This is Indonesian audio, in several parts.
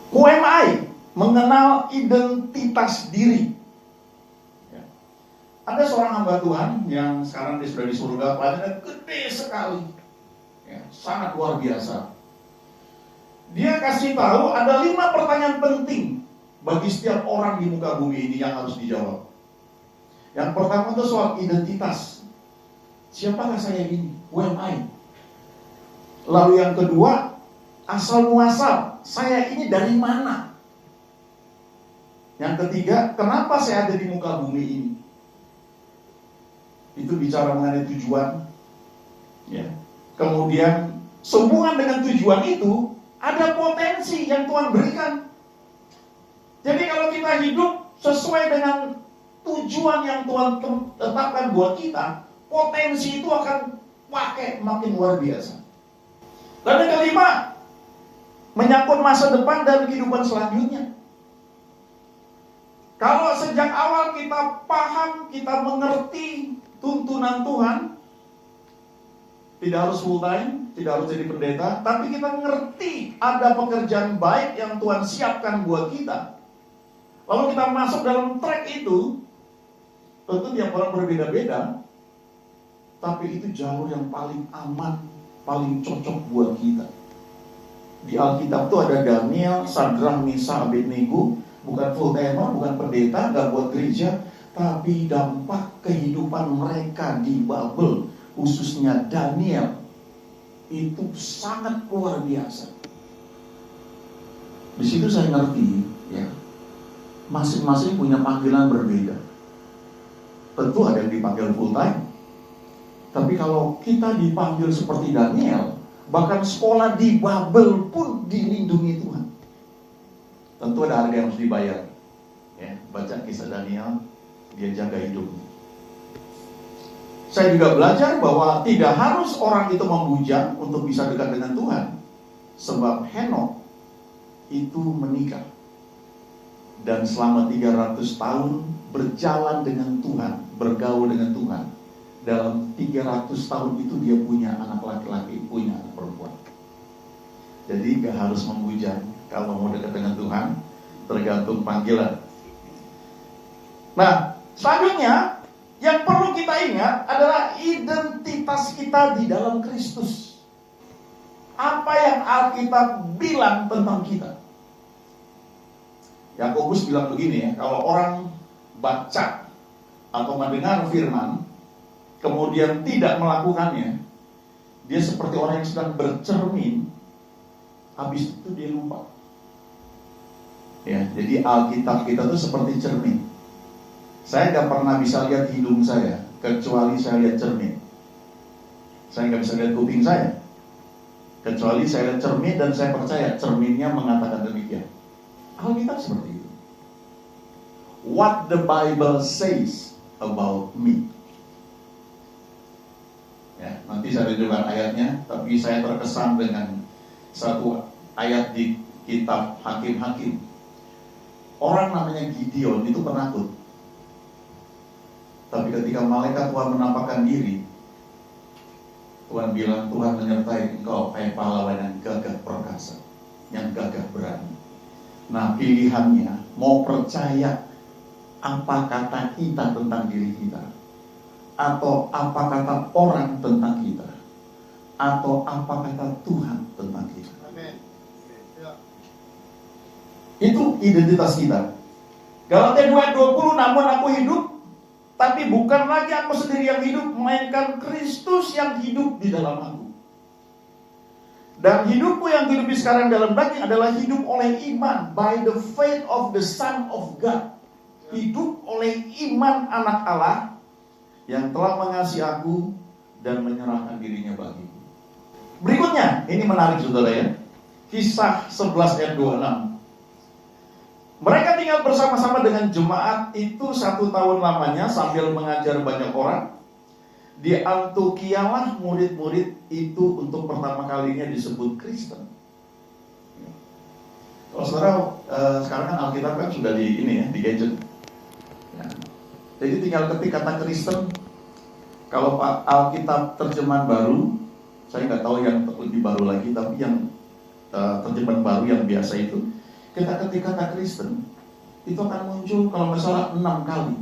Who am I? Mengenal identitas diri. Ya. Ada seorang hamba Tuhan yang sekarang dia sudah di surga, pelajarannya gede sekali, ya, sangat luar biasa. Dia kasih tahu ada 5 pertanyaan penting bagi setiap orang di muka bumi ini yang harus dijawab. Yang pertama itu soal identitas. Siapakah saya ini? Who am I? Lalu yang kedua, asal muasal. Saya ini dari mana? Yang ketiga, kenapa saya ada di muka bumi ini? Itu bicara mengenai tujuan. Ya. Kemudian sehubungan dengan tujuan itu ada potensi yang Tuhan berikan. Jadi kalau kita hidup sesuai dengan tujuan yang Tuhan tetapkan buat kita, potensi itu akan pakai makin luar biasa. Dan yang kelima, menyangkut masa depan dan kehidupan selanjutnya. Kalau sejak awal kita paham, kita mengerti tuntunan Tuhan, tidak harus full time, tidak harus jadi pendeta, tapi kita ngerti ada pekerjaan baik yang Tuhan siapkan buat kita. Lalu kita masuk dalam track itu, tentu tiap orang berbeda-beda, tapi itu jalur yang paling aman, paling cocok buat kita. Di Alkitab itu ada Daniel, Sadrah, Mesakh, Abednego, bukan full timer, bukan pendeta, gak buat gereja, tapi dampak kehidupan mereka di Babel, khususnya Daniel, itu sangat luar biasa. Di situ saya ngerti, ya, masing-masing punya panggilan berbeda. Tentu ada yang dipanggil full time, tapi kalau kita dipanggil seperti Daniel, bahkan sekolah di Babel pun dilindungi Tuhan. Tentu ada harga yang harus dibayar. Ya, baca kisah Daniel, dia jaga hidupnya. Saya juga belajar bahwa tidak harus orang itu membujang untuk bisa dekat dengan Tuhan. Sebab Henokh itu menikah, dan selama 300 tahun berjalan dengan Tuhan, bergaul dengan Tuhan. Dalam 300 tahun itu dia punya anak laki-laki, punya anak perempuan. Jadi gak harus membujang kalau mau dekat dengan Tuhan, tergantung panggilan. Nah, selanjutnya yang perlu kita ingat adalah identitas kita di dalam Kristus. Apa yang Alkitab bilang tentang kita. Yakobus bilang begini, ya, kalau orang baca atau mendengar firman kemudian tidak melakukannya, dia seperti orang yang sedang bercermin, habis itu dia lupa. Ya, jadi Alkitab kita itu seperti cermin. Saya gak pernah bisa lihat hidung saya kecuali saya lihat cermin. Saya gak bisa lihat kuping saya kecuali saya lihat cermin, dan saya percaya cerminnya mengatakan demikian. Alkitab seperti itu. What the Bible says about me. Ya, nanti saya tunjukkan ayatnya, tapi saya terkesan dengan satu ayat di kitab Hakim-Hakim. Orang namanya Gideon itu penakut. Tapi ketika malaikat Tuhan menampakkan diri, Tuhan bilang, Tuhan menyertai engkau, hai pahlawan yang gagah perkasa, yang gagah berani. Nah, pilihannya mau percaya apa kata kita tentang diri kita, atau apa kata orang tentang kita, atau apa kata Tuhan tentang kita. Amen. Ya. Itu identitas kita. Galatia 2:20, namun aku hidup, tapi bukan lagi aku sendiri yang hidup, melainkan Kristus yang hidup di dalam aku. Dan hidupku yang hidup sekarang dalam daging adalah hidup oleh iman, by the faith of the Son of God. Hidup oleh iman anak Allah yang telah mengasihi aku dan menyerahkan dirinya bagiku. Berikutnya, ini menarik saudara ya. Kisah 11 ayat 26. Mereka tinggal bersama-sama dengan jemaat itu 1 tahun lamanya sambil mengajar banyak orang. Di Antiochialah murid-murid itu untuk pertama kalinya disebut Kristen. Kalau saudara, sekarang kan Alkitab kan sudah di ini ya, di gadget. Ya. Jadi tinggal ketik kata Kristen. Kalau Alkitab terjemahan baru, saya nggak tahu yang lebih baru lagi, tapi yang terjemahan baru yang biasa itu kita ketik kata Kristen, itu akan muncul kalau nggak salah 6 kali.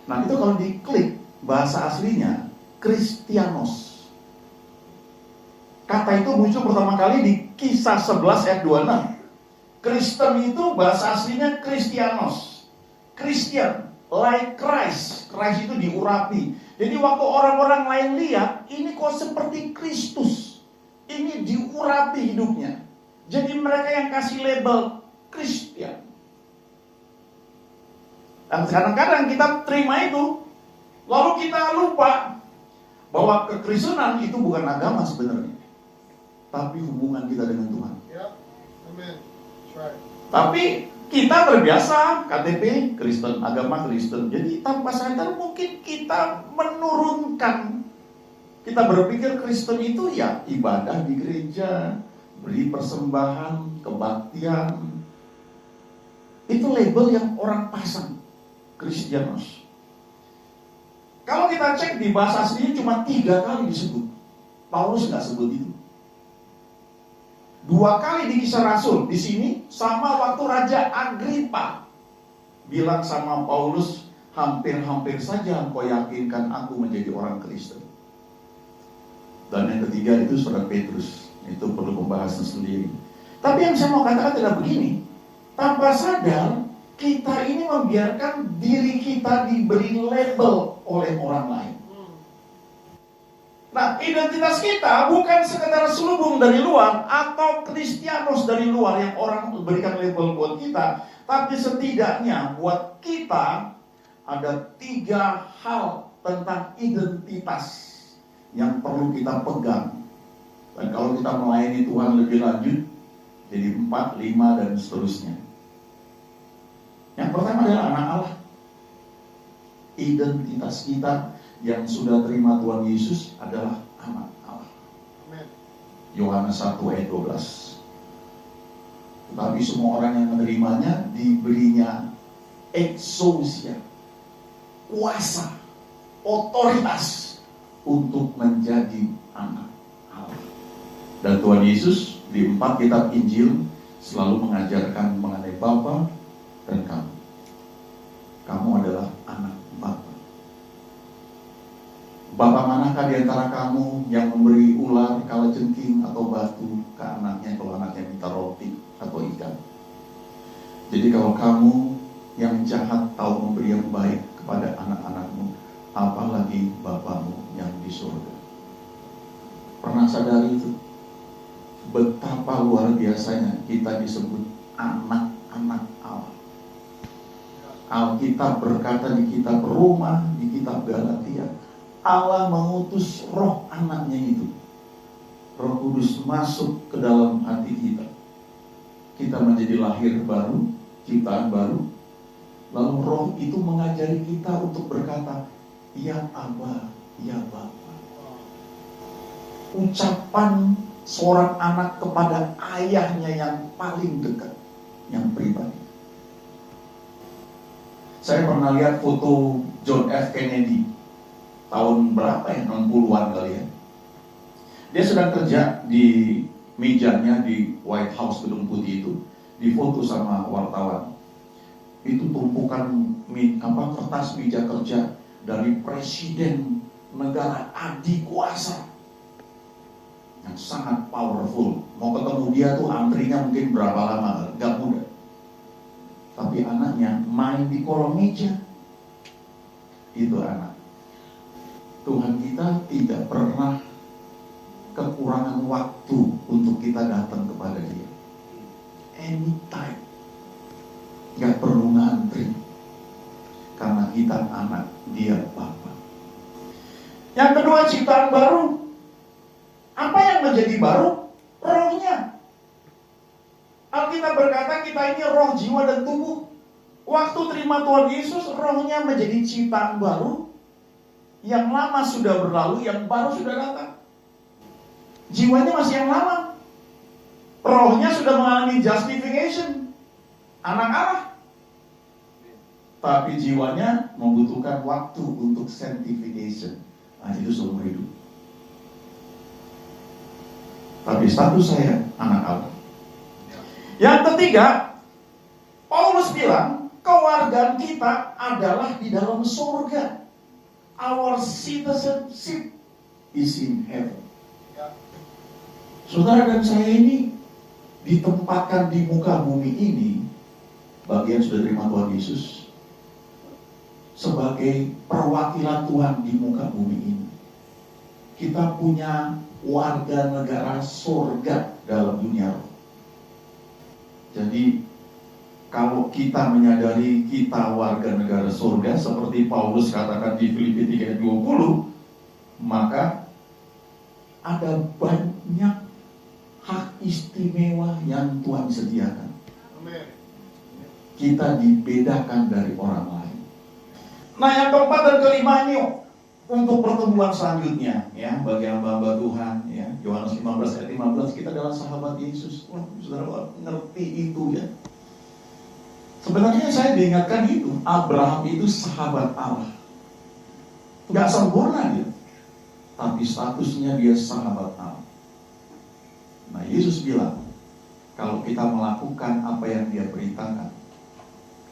Nah itu kalau diklik bahasa aslinya Kristianos. Kata itu muncul pertama kali di Kisah 11 ayat 26. Kristen itu bahasa aslinya Kristianos. Christian, like Christ. Christ itu diurapi. Jadi waktu orang-orang lain lihat, ini kok seperti Kristus. Ini diurapi hidupnya. Jadi mereka yang kasih label Kristen. Dan kadang-kadang kita terima itu, lalu kita lupa bahwa kekristenan itu bukan agama sebenarnya, tapi hubungan kita dengan Tuhan. Amen. Right. Tapi kita terbiasa KTP Kristen, agama Kristen. Jadi tanpa sadar mungkin kita menurunkan. Kita berpikir Kristen itu ya ibadah di gereja, beri persembahan, kebaktian. Itu label yang orang pasang, Kristianos. Kalau kita cek di bahasa aslinya cuma 3 kali disebut. Paulus nggak sebut itu. 2 kali di Kisah Rasul. Di sini sama waktu Raja Agripa bilang sama Paulus, hampir-hampir saja engkau yakinkan aku menjadi orang Kristen. Dan yang ketiga itu Saudara Petrus. Itu perlu pembahasan sendiri. Tapi yang saya mau katakan adalah begini. Tanpa sadar kita ini membiarkan diri kita diberi label oleh orang lain. Nah, identitas kita bukan sekedar selubung dari luar atau Kristianos dari luar yang orang berikan label buat kita, tapi setidaknya buat kita ada 3 hal tentang identitas yang perlu kita pegang. Dan kalau kita melayani Tuhan lebih lanjut, jadi 4, 5 dan seterusnya. Yang pertama adalah anak Allah. Identitas kita yang sudah terima Tuhan Yesus adalah anak Allah. Yohanes 1 ayat 12. Tetapi semua orang yang menerimanya diberinya exousia, kuasa, otoritas untuk menjadi anak Allah. Dan Tuhan Yesus di 4 kitab Injil selalu mengajarkan mengenai Bapa dan kamu. Kamu adalah anak Bapa. Bapa manakah di antara kamu yang memberi ular kalajengking atau batu ke anaknya kalau anaknya minta roti atau ikan? Jadi kalau kamu yang jahat tahu memberi yang baik kepada anak-anakmu, apalagi Bapamu yang di surga. Pernah sadari itu? Betapa luar biasanya kita disebut anak-anak Allah. Alkitab berkata di kitab Roma, di kitab Galatia, Allah mengutus roh anaknya itu. Roh Kudus masuk ke dalam hati kita. Kita menjadi lahir baru, ciptaan baru. Lalu roh itu mengajari kita untuk berkata, ya Aba, ya Bapa. Ucapan seorang anak kepada ayahnya yang paling dekat, yang pribadi. Saya pernah lihat foto John F. Kennedy tahun berapa ya, 60-an kali ya. Dia sedang kerja di mejanya di White House, Gedung Putih itu, difoto sama wartawan. Itu tumpukan kertas meja kerja dari presiden negara adikuasa yang sangat powerful. Mau ketemu dia tuh antrinya mungkin berapa lama, gak mudah. Tapi anaknya main di kolong meja. Itu anak. Tuhan kita tidak pernah kekurangan waktu untuk kita datang kepada Dia. Anytime. Gak perlu ngantri. Karena kita anak, Dia Bapa. Yang kedua, ciptaan baru. Apa yang menjadi baru? Rohnya. Alkitab berkata kita ini roh, jiwa, dan tubuh. Waktu terima Tuhan Yesus, rohnya menjadi ciptaan baru. Yang lama sudah berlalu, yang baru sudah datang. Jiwanya masih yang lama. Rohnya sudah mengalami justification. Anak Allah. Tapi jiwanya membutuhkan waktu untuk sanctification. Nah, itu seumur hidup. Tapi status saya anak Allah. Yang ketiga, Paulus bilang, kewargaan kita adalah di dalam surga. Our citizenship is in heaven. Saudara dan saya ini ditempatkan di muka bumi ini, bagian sudah terima Tuhan Yesus, sebagai perwakilan Tuhan di muka bumi ini. Kita punya warga negara surga dalam dunia roh. Jadi kalau kita menyadari kita warga negara surga, seperti Paulus katakan di Filipi 3:20, maka ada banyak hak istimewa yang Tuhan sediakan. Amen. Kita dibedakan dari orang lain. Nah, yang keempat dan kelima ini untuk pertemuan selanjutnya, ya, bagi hamba-hamba Tuhan, ya, Yohanes 15 ayat 15, kita adalah sahabat Yesus. Wah, saudara ngerti itu ya. Sebenarnya saya diingatkan itu, Abraham itu sahabat Allah. Nggak sempurna dia, tapi statusnya dia sahabat Allah. Nah, Yesus bilang, kalau kita melakukan apa yang dia beritakan,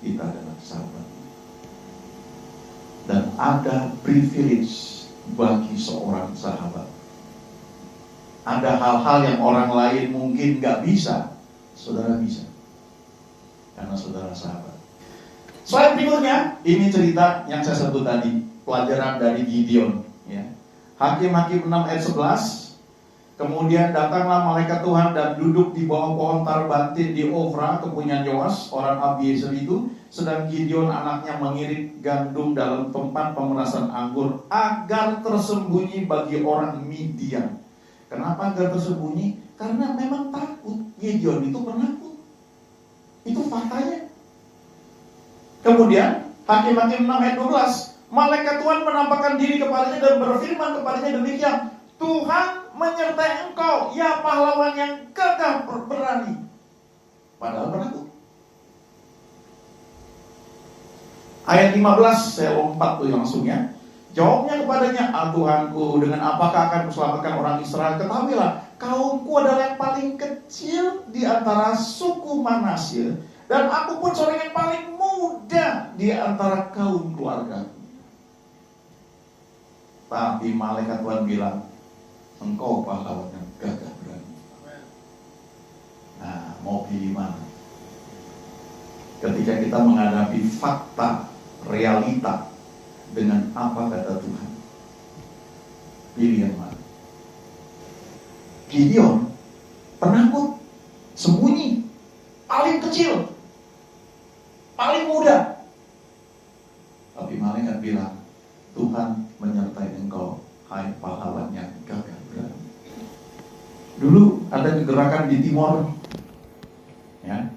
kita adalah sahabat. Dan ada privilege bagi seorang sahabat. Ada hal-hal yang orang lain mungkin gak bisa, saudara bisa. Karena saudara sahabat. Slide berikutnya, ini cerita yang saya sebut tadi, pelajaran dari Gideon. Ya. Hakim-Hakim 6 ayat 11. Kemudian datanglah malaikat Tuhan dan duduk di bawah pohon tarbantin di Ofra, kepunyaan Yoas, orang Abiezer itu. Sedang Gideon anaknya mengirit gandum dalam tempat pemerasan anggur agar tersembunyi bagi orang Midian. Kenapa agar tersembunyi? Karena memang takut. Gideon itu penakut. Itu faktanya. Kemudian Hakim-Hakim 6 ayat 12, malaikat Tuhan menampakkan diri kepadanya dan berfirman kepadanya demikian, Tuhan menyertai engkau, ya pahlawan yang gagah berani. Padahal penakut. Ayat 15, saya lompat tuh langsung ya. Jawabnya kepadanya, Tuhanku, dengan apakah akan kuselamatkan orang Israel? Ketahuilah, kaumku adalah yang paling kecil di antara suku Manasye, dan aku pun seorang yang paling muda di antara kaum keluarga. Tapi malaikat Tuhan bilang, engkau pahlawan yang gagah berani. Nah, mau pilih mana? Ketika kita menghadapi fakta, realita, dengan apa kata Tuhan, pilih yang mana? Gideon penakut, sembunyi, paling kecil, paling muda. Tapi malaikat bilang, Tuhan menyertai engkau, hai pahlawan yang gagah berani. Dulu ada gerakan di timur, ya,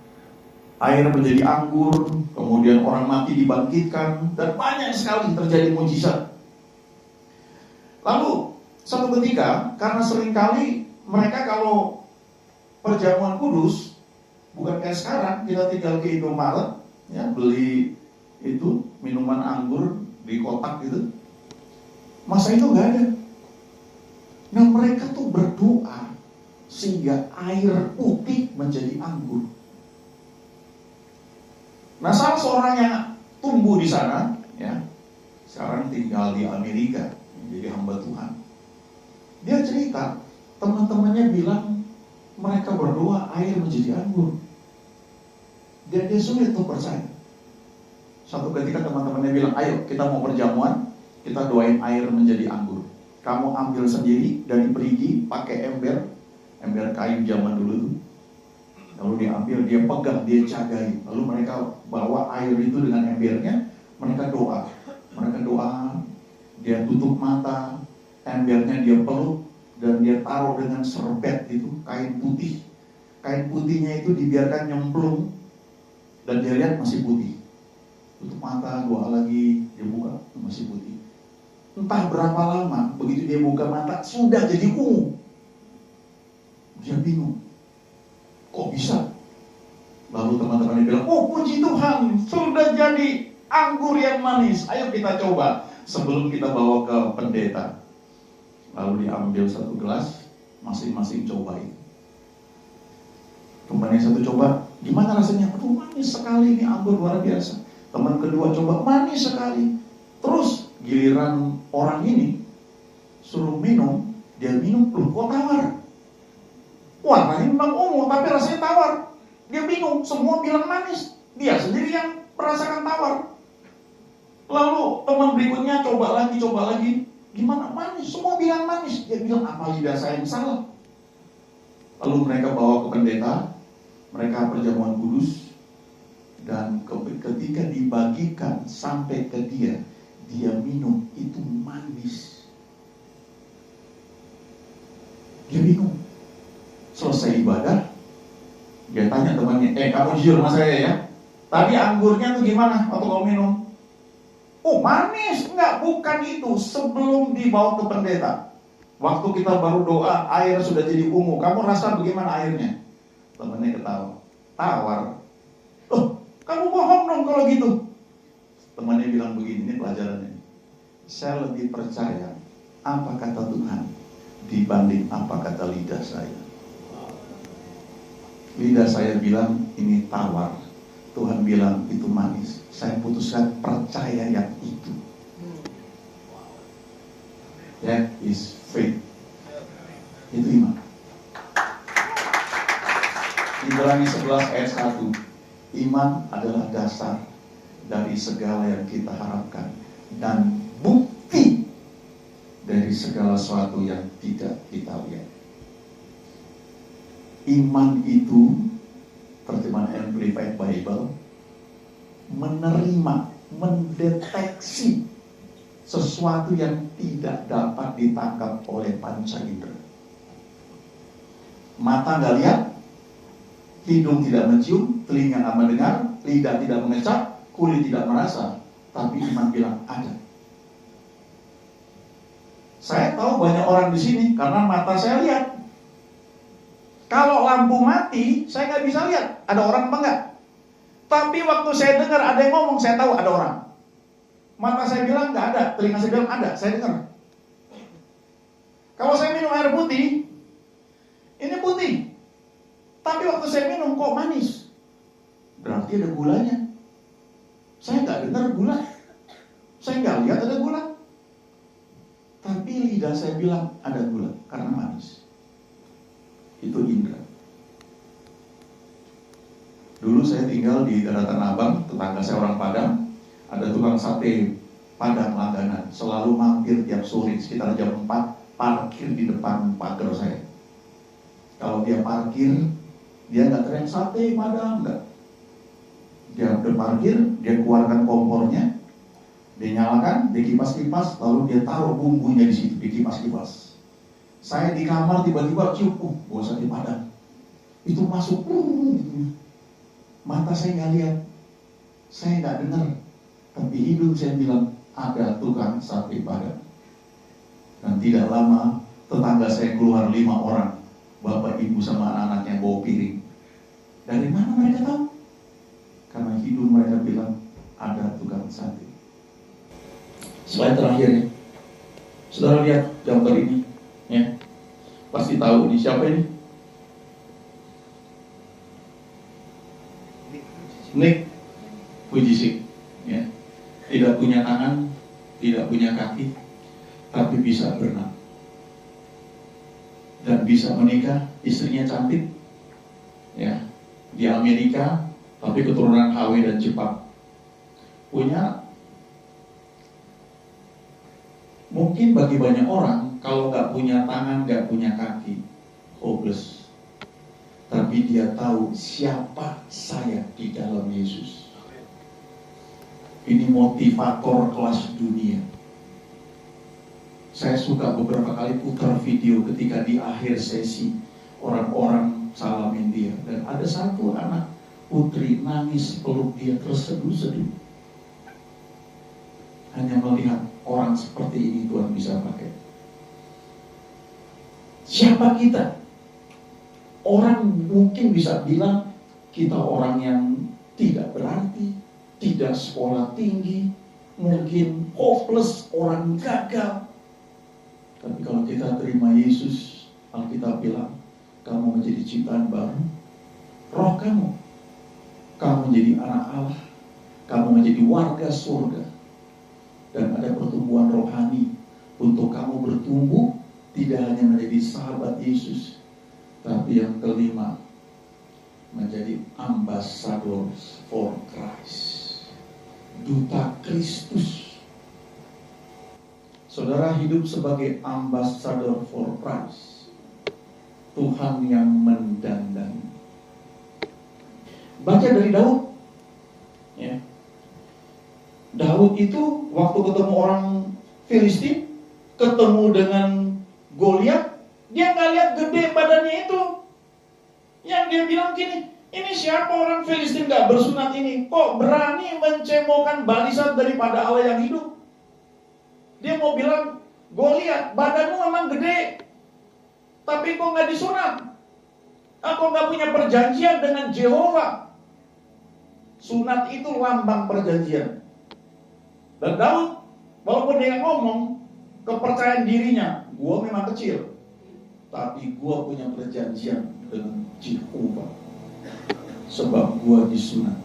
air menjadi anggur, kemudian orang mati dibangkitkan, dan banyak sekali terjadi mujizat. Lalu satu ketika, karena seringkali mereka kalau perjamuan kudus, bukan kayak sekarang kita tinggal ke Indomaret, ya, beli itu minuman anggur di kotak gitu. Masa itu nggak ada. Nah, mereka tuh berdoa sehingga air putih menjadi anggur. Nah, salah seorang yang tumbuh di sana, ya, sekarang tinggal di Amerika, jadi hamba Tuhan. Dia cerita, teman-temannya bilang mereka berdoa air menjadi anggur. Dan dia sulit untuk percaya. Satu ketika teman-temannya bilang, ayo kita mau perjamuan, kita doain air menjadi anggur. Kamu ambil sendiri dari perigi, pakai ember kayu zaman dulu tuh. Lalu dia ambil, dia pegang, dia cagai. Lalu mereka bawa air itu dengan embernya, mereka doa. Dia tutup mata, embernya dia peluk, dan dia taruh dengan serbet itu, kain putih. Kain putihnya itu dibiarkan nyemplung, dan dia lihat masih putih. Tutup mata, doa lagi, dia buka, masih putih. Entah berapa lama, begitu dia buka mata, sudah jadi ungu. Dia bingung. Kok bisa? Lalu teman-temannya bilang, oh puji Tuhan, sudah jadi anggur yang manis. Ayo kita coba sebelum kita bawa ke pendeta. Lalu diambil satu gelas, masing-masing cobain. Teman yang satu coba, gimana rasanya? Aduh, manis sekali ini anggur, luar biasa. Teman kedua coba, manis sekali. Terus giliran orang ini suruh minum, dia minum, loh kok tawar? Warnanya memang ungu, tapi rasanya tawar. Dia bingung, semua bilang manis, dia sendiri yang merasakan tawar. Lalu teman berikutnya coba lagi, gimana manis? Semua bilang manis. Dia bilang, apa lidah saya yang salah? Lalu mereka bawa ke pendeta, mereka perjamuan kudus, dan ketika dibagikan sampai ke dia minum, itu manis. Dia bingung. Selesai ibadah, dia tanya temannya, kamu jujur sama saya ya, tadi anggurnya tuh gimana waktu kamu minum? Oh manis, enggak, bukan itu. Sebelum dibawa ke pendeta, waktu kita baru doa, air sudah jadi ungu, kamu rasa bagaimana airnya? Temannya ketawa, tawar. Oh, kamu bohong dong kalau gitu. Temannya bilang begini, ini pelajarannya. Saya lebih percaya apa kata Tuhan dibanding apa kata lidah saya. Lidah saya bilang ini tawar, Tuhan bilang itu manis. Saya putuskan percaya yang itu. That is faith. Itu iman. Ibrani 11 ayat 1. Iman adalah dasar dari segala yang kita harapkan dan bukti dari segala sesuatu yang tidak kita lihat. Iman itu, terjemahan Amplified Bible, menerima, mendeteksi sesuatu yang tidak dapat ditangkap oleh panca indera. Mata nggak lihat, hidung tidak mencium, telinga nggak mendengar, lidah tidak mengecap, kulit tidak merasa, tapi iman bilang ada. Saya tahu banyak orang di sini karena mata saya lihat. Kalau lampu mati, saya nggak bisa lihat ada orang apa enggak. Tapi waktu saya dengar ada yang ngomong, saya tahu ada orang. Mata saya bilang nggak ada, telinga saya bilang ada, saya dengar. Kalau saya minum air putih, ini putih. Tapi waktu saya minum kok manis. Berarti ada gulanya. Saya nggak dengar gula. Saya nggak lihat ada gula. Tapi lidah saya bilang ada gula karena manis. Itu indra. Dulu saya tinggal di Daratan Abang, tetangga saya orang Padang. Ada tukang sate Padang langganan, selalu mampir tiap sore sekitar jam 4, parkir di depan pagar saya. Kalau dia parkir, dia nggak teriak sate Padang, enggak. Dia udah parkir, dia keluarkan kompornya, dia nyalakan, dia kipas-kipas, lalu dia taruh bumbunya di situ, dia kipas-kipas. Saya di kamar tiba-tiba cium, bawa sate Padang. Itu masuk, gitu. Mata saya nggak lihat, saya nggak dengar, tapi hidung saya bilang ada tukang sate Padang. Dan tidak lama tetangga saya keluar 5 orang, bapak ibu sama anak-anaknya bawa piring. Dari mana mereka tahu? Karena hidung mereka bilang ada tukang sate. Slide terakhir ya. Saudara lihat gambar ini, ya. Pasti tahu ini siapa ini? Nick Vujicic, ya. Tidak punya tangan, tidak punya kaki, tapi bisa berenang dan bisa menikah. Istrinya cantik, ya, di Amerika, tapi keturunan HW dan Jepang. Punya, mungkin bagi banyak orang, kalau nggak punya tangan, nggak punya kaki, hopeless. Tapi dia tahu siapa saya di dalam Yesus. Ini motivator kelas dunia. Saya suka beberapa kali putar video ketika di akhir sesi orang-orang salamin dia. Dan ada satu anak putri nangis peluk dia terseduh-seduh. Hanya melihat orang seperti ini Tuhan bisa pakai. Siapa kita? Orang mungkin bisa bilang kita orang yang tidak berarti, tidak sekolah tinggi, mungkin hopeless, orang gagal. Tapi kalau kita terima Yesus, Alkitab bilang, kamu menjadi ciptaan baru, roh kamu menjadi anak Allah, kamu menjadi warga surga, dan ada pertumbuhan rohani untuk kamu bertumbuh, tidak hanya menjadi sahabat Yesus, tapi yang kelima, menjadi ambassadors for Christ, duta Kristus. Saudara hidup sebagai ambassador for Christ, Tuhan yang mendandani. Baca dari Daud, ya. Daud itu waktu ketemu orang Filistin, ketemu dengan Goliat, dia nggak lihat gede badannya itu. Yang dia bilang gini, ini siapa orang Filistin nggak bersunat ini? Kok berani mencemokan barisan daripada Allah yang hidup? Dia mau bilang, Goliat, badanmu memang gede, tapi kok nggak disunat? Aku nggak punya perjanjian dengan Jehovah. Sunat itu lambang perjanjian. Dan Daud, walaupun dia ngomong, kepercayaan dirinya, gua memang kecil, tapi gua punya perjanjian dengan Jehovah, sebab gua disunat.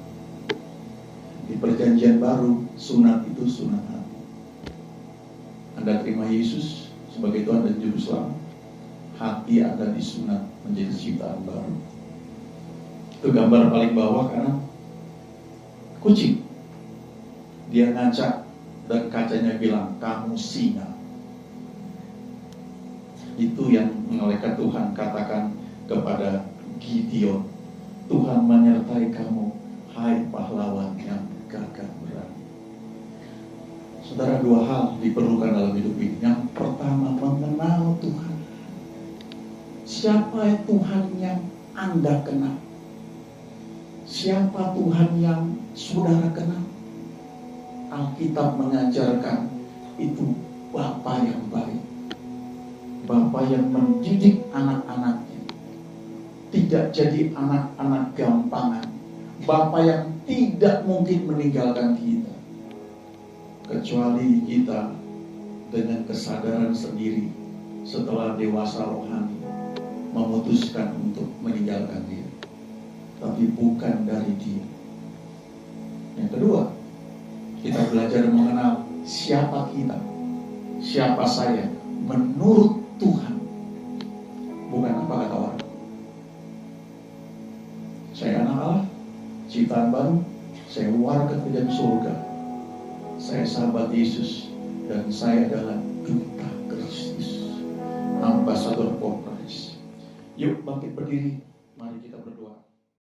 Di perjanjian baru, sunat itu sunat hati. Anda terima Yesus sebagai Tuhan dan Juru Selamat, hati Anda disunat menjadi ciptaan baru. Itu gambar paling bawah kanan. Kucing, dia ngaca dan kacanya bilang, kamu singa. Itu yang malaikat Tuhan katakan kepada Gideon, Tuhan menyertai kamu, hai pahlawan yang gagah berani. Saudara, dua hal diperlukan dalam hidup ini. Yang pertama, mengenal Tuhan. Siapa Tuhan yang Anda kenal? Siapa Tuhan yang saudara kenal? Alkitab mengajarkan itu Bapa yang baik, Bapa yang mendidik anak-anaknya, tidak jadi anak-anak gampangan, Bapa yang tidak mungkin meninggalkan kita, kecuali kita dengan kesadaran sendiri setelah dewasa rohani memutuskan untuk meninggalkan dia, tapi bukan dari dia. Yang kedua, kita belajar mengenal siapa kita, siapa saya menurut Tuhan, bukan apa kata orang. Saya anak Allah, ciptaan baru, saya warga kerajaan surga, saya sahabat Yesus, dan saya adalah duta Kristus, ambassador for Christ. Yuk bangkit berdiri, mari kita berdoa.